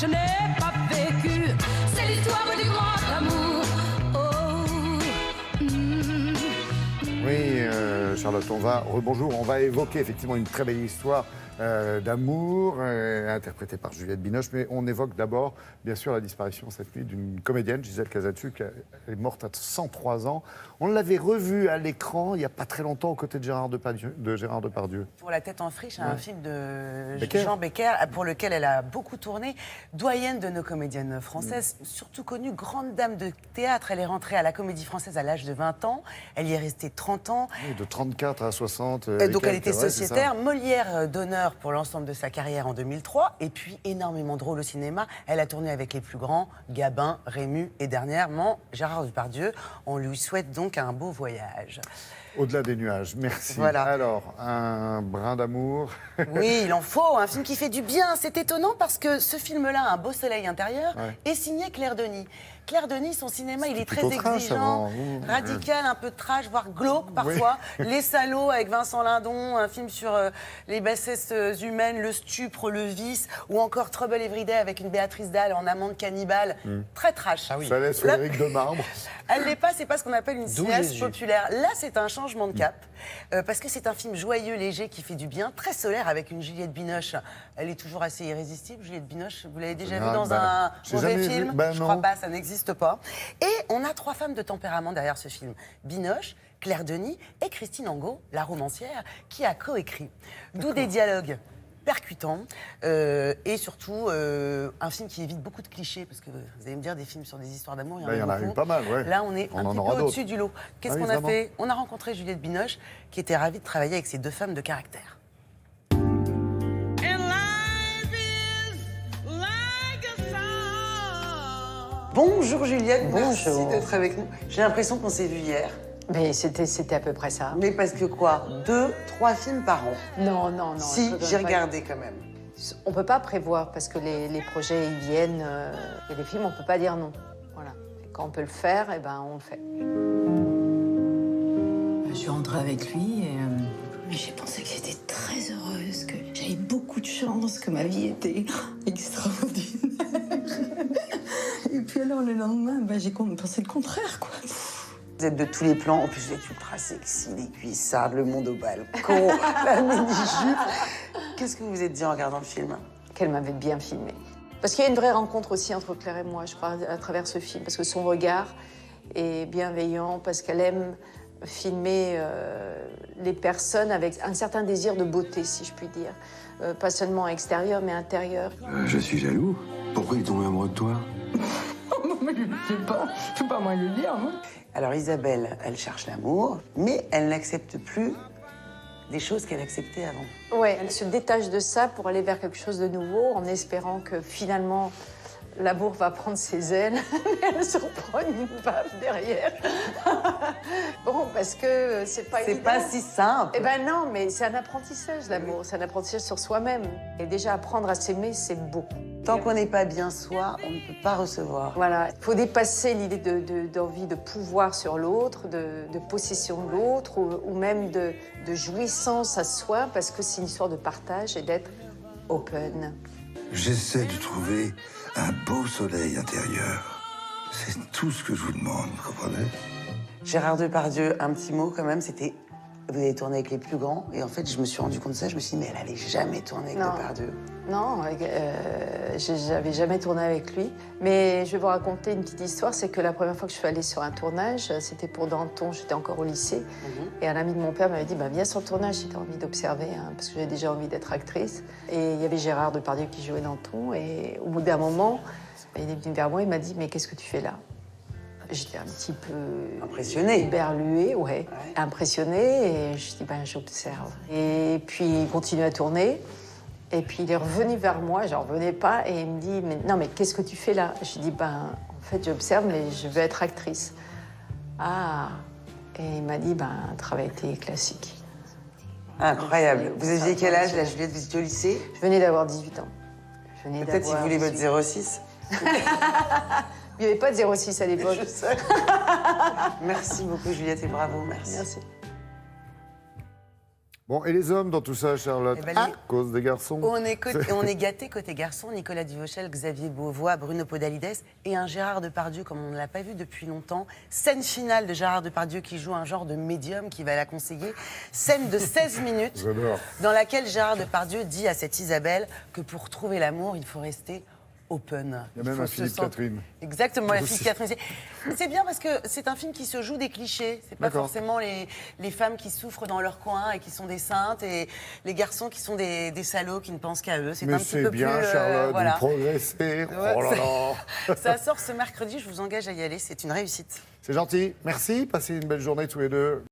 je n'ai pas vécu. C'est l'histoire du grand amour. Oui, Charlotte, on va évoquer effectivement une très belle histoire d'amour, interprétée par Juliette Binoche, mais on évoque d'abord, bien sûr, la disparition cette nuit d'une comédienne, Gisèle Casatsu, qui est morte à 103 ans. On l'avait revue à l'écran il n'y a pas très longtemps aux côtés de Gérard Depardieu. Pour La tête en friche, un film de Becker. Jean Becker, pour lequel elle a beaucoup tourné. Doyenne de nos comédiennes françaises, surtout connue, grande dame de théâtre. Elle est rentrée à la Comédie Française à l'âge de 20 ans. Elle y est restée 30 ans. Oui, de 34 à 60. Donc elle était sociétaire, Molière d'honneur pour l'ensemble de sa carrière en 2003, et puis énormément de rôles au cinéma. Elle a tourné avec les plus grands, Gabin, Rému et dernièrement Gérard Depardieu. On lui souhaite donc un beau voyage. Au-delà des nuages, merci. Voilà. Alors, un brin d'amour. Oui, il en faut, un film qui fait du bien. C'est étonnant parce que ce film-là, Un beau soleil intérieur, est signé Claire Denis. Claire Denis, son cinéma, il est très plutôt trash exigeant, avant. radical, un peu trash, voire glauque parfois. Les Salauds avec Vincent Lindon, un film sur les bassesses humaines, le stupre, le vice, ou encore Trouble Every Day avec une Béatrice Dalle en amante cannibale. Très trash. Ah oui. Ça laisse Frédéric de Marbre. Elle l'est pas, c'est pas ce qu'on appelle une D'où cinéaste Jésus. populaire. Là, c'est un changement de cap, parce que c'est un film joyeux, léger, qui fait du bien, très solaire, avec une Juliette Binoche. Elle est toujours assez irrésistible, Juliette Binoche. Vous l'avez déjà vue dans un j'ai mauvais jamais vu. film? Ben Je non. crois pas, ça n'existe pas. Et on a 3 femmes de tempérament derrière ce film. Binoche, Claire Denis et Christine Angot, la romancière, qui a coécrit. D'où des dialogues percutants et surtout un film qui évite beaucoup de clichés, parce que vous allez me dire, des films sur des histoires d'amour, Il y en a beaucoup. eu pas mal, ouais. Là, on est On un en petit aura peu d'autres. au-dessus du lot. Qu'est-ce Ah oui, qu'on a vraiment. fait? On a rencontré Juliette Binoche, qui était ravie de travailler avec ces 2 femmes de caractère. Bonjour Juliette, merci Bonjour. d'être avec nous. J'ai l'impression qu'on s'est vu hier. Mais c'était à peu près ça. Mais parce que quoi? 2, 3 films par an? Non, non, non. Si, il j'ai faudrait pas- regardé quand même. On peut pas prévoir parce que les projets ils viennent. Il y a des films, on peut pas dire non. Voilà. Et quand on peut le faire, eh ben on le fait. Je suis rentrée avec lui et j'ai pensé que j'étais très heureuse, que j'avais beaucoup de chance, que ma vie était extraordinaire. Et puis alors le lendemain, j'ai pensé le contraire, quoi. Vous êtes de tous les plans, en plus vous êtes ultra sexy, les cuissardes, le monde au balcon, la mini-jupe. Qu'est-ce que vous vous êtes dit en regardant le film? Qu'elle m'avait bien filmé. Parce qu'il y a une vraie rencontre aussi entre Claire et moi, je crois, à travers ce film. Parce que son regard est bienveillant, parce qu'elle aime filmer les personnes avec un certain désir de beauté, si je puis dire. Pas seulement extérieur, mais intérieur. Je suis jaloux. Pourquoi il est tombé amoureux de toi? Mais je ne sais pas moi le dire, non? Alors Isabelle, elle cherche l'amour, mais elle n'accepte plus des choses qu'elle acceptait avant. Ouais, elle se détache de ça pour aller vers quelque chose de nouveau, en espérant que finalement l'amour va prendre ses ailes, mais elle se reprend une baffe derrière. Bon, parce que c'est pas C'est évident. pas si simple. Eh ben non, mais c'est un apprentissage, l'amour. C'est un apprentissage sur soi-même. Et déjà, apprendre à s'aimer, c'est beau. Tant qu'on n'est pas bien soi, on ne peut pas recevoir. Voilà, il faut dépasser l'idée d'envie de pouvoir sur l'autre, de possession de l'autre, ou même de jouissance à soi, parce que c'est une histoire de partage et d'être open. J'essaie de trouver un beau soleil intérieur. C'est tout ce que je vous demande, vous comprenez? Gérard Depardieu, un petit mot quand même, c'était... Vous avez tourné avec les plus grands, et en fait, je me suis rendu compte de ça, je me suis dit, mais elle allait jamais tourner avec Non. Depardieu. Non, j'avais jamais tourné avec lui. Mais je vais vous raconter une petite histoire. C'est que la première fois que je suis allée sur un tournage, c'était pour Danton, j'étais encore au lycée. Et un ami de mon père m'avait dit, viens sur le tournage, si t'as envie d'observer, parce que j'avais déjà envie d'être actrice. Et il y avait Gérard Depardieu qui jouait Danton. Et au bout d'un moment, il est venu vers moi, il m'a dit, mais qu'est-ce que tu fais là? J'étais un petit peu... Impressionnée. Éberluée, ouais. Impressionnée, et je dis, j'observe. Et puis, il continue à tourner. Et puis, il est revenu vers moi, j'en revenais pas, et il me dit, mais qu'est-ce que tu fais là? Je dis, en fait, j'observe, mais je veux être actrice. Ah. Et il m'a dit, un travail télé classique. Incroyable. Vous aviez quel âge, là, Juliette? Vous étiez au lycée? Je venais d'avoir 18 ans. Peut-être si vous voulez votre 06. Il n'y avait pas de 06 à l'époque. Je sais. Merci beaucoup, Juliette, et bravo. Merci. Merci. Bon, et les hommes dans tout ça, Charlotte? Eh ben, À les- cause des garçons. On est gâtés côté garçon, Nicolas Duvauchel, Xavier Beauvois, Bruno Podalides et un Gérard Depardieu comme on ne l'a pas vu depuis longtemps. Scène finale de Gérard Depardieu qui joue un genre de médium qui va la conseiller. Scène de 16 minutes J'adore. dans laquelle Gérard Depardieu dit à cette Isabelle que pour trouver l'amour, il faut rester open. Il y a même faut un se Philippe sentir- Catherine. Exactement, la Aussi. Philippe Catherine. C'est bien parce que c'est un film qui se joue des clichés. C'est pas D'accord. forcément les femmes qui souffrent dans leur coin et qui sont des saintes et les garçons qui sont des salauds qui ne pensent qu'à eux. C'est un Mais petit c'est peu bien, plus, Charlotte, voilà. vous progressez. Ouais, Oh là là. Ça sort ce mercredi, je vous engage à y aller, c'est une réussite. C'est gentil. Merci. Passez une belle journée tous les deux.